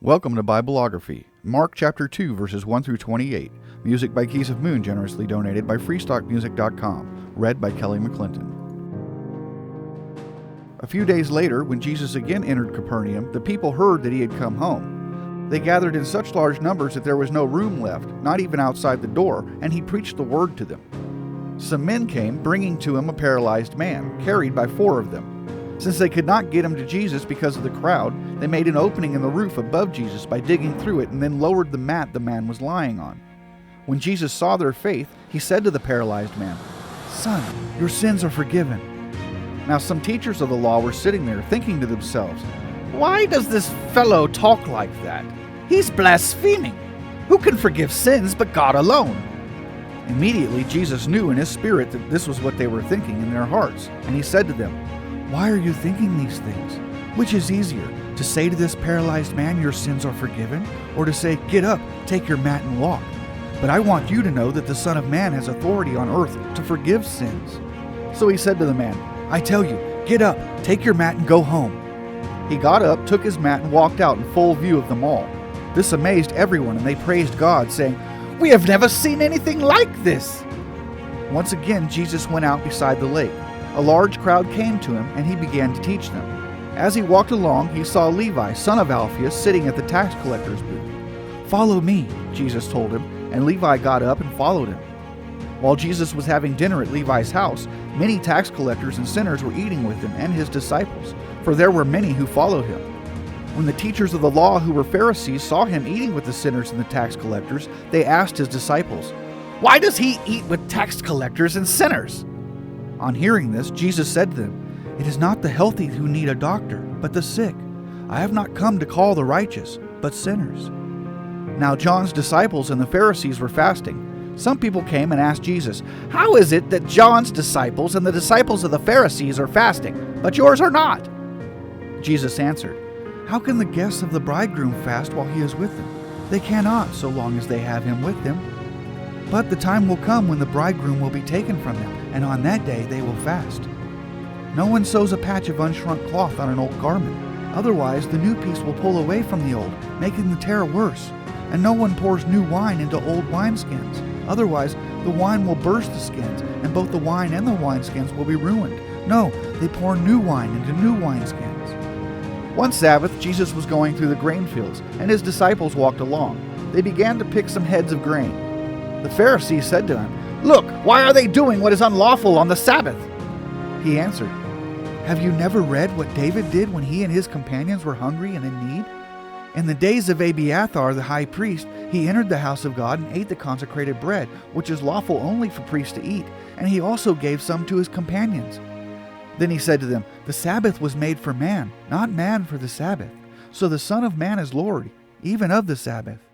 Welcome to Bibleography, Mark chapter 2, verses 1 through 28. Music by Keys of Moon, generously donated by freestockmusic.com. Read by Kelly McClinton. A few days later, when Jesus again entered Capernaum, the people heard that he had come home. They gathered in such large numbers that there was no room left, not even outside the door, and he preached the word to them. Some men came, bringing to him a paralyzed man, carried by 4 of them. Since they could not get him to Jesus because of the crowd, they made an opening in the roof above Jesus by digging through it and then lowered the mat the man was lying on. When Jesus saw their faith, he said to the paralyzed man, "Son, your sins are forgiven." Now some teachers of the law were sitting there thinking to themselves, "Why does this fellow talk like that? He's blaspheming. Who can forgive sins but God alone?" Immediately Jesus knew in his spirit that this was what they were thinking in their hearts, and he said to them, "Why are you thinking these things? Which is easier, to say to this paralyzed man, 'Your sins are forgiven,' or to say, 'Get up, take your mat and walk'? But I want you to know that the Son of Man has authority on earth to forgive sins." So he said to the man, "I tell you, get up, take your mat and go home." He got up, took his mat, and walked out in full view of them all. This amazed everyone, and they praised God, saying, "We have never seen anything like this." Once again, Jesus went out beside the lake. A large crowd came to him, and he began to teach them. As he walked along, he saw Levi, son of Alphaeus, sitting at the tax collector's booth. "Follow me," Jesus told him, and Levi got up and followed him. While Jesus was having dinner at Levi's house, many tax collectors and sinners were eating with him and his disciples, for there were many who followed him. When the teachers of the law who were Pharisees saw him eating with the sinners and the tax collectors, they asked his disciples, "Why does he eat with tax collectors and sinners?" On hearing this, Jesus said to them, "It is not the healthy who need a doctor, but the sick. I have not come to call the righteous, but sinners." Now John's disciples and the Pharisees were fasting. Some people came and asked Jesus, "How is it that John's disciples and the disciples of the Pharisees are fasting, but yours are not?" Jesus answered, "How can the guests of the bridegroom fast while he is with them? They cannot, so long as they have him with them. But the time will come when the bridegroom will be taken from them, and on that day they will fast. No one sews a patch of unshrunk cloth on an old garment. Otherwise the new piece will pull away from the old, making the tear worse. And no one pours new wine into old wineskins. Otherwise the wine will burst the skins, and both the wine and the wineskins will be ruined. No, they pour new wine into new wineskins." One Sabbath, Jesus was going through the grain fields, and his disciples walked along. They began to pick some heads of grain. The Pharisees said to him, "Look, why are they doing what is unlawful on the Sabbath?" He answered, "Have you never read what David did when he and his companions were hungry and in need? In the days of Abiathar the high priest, he entered the house of God and ate the consecrated bread, which is lawful only for priests to eat, and he also gave some to his companions. Then he said to them, 'The Sabbath was made for man, not man for the Sabbath. So the Son of Man is Lord, even of the Sabbath.'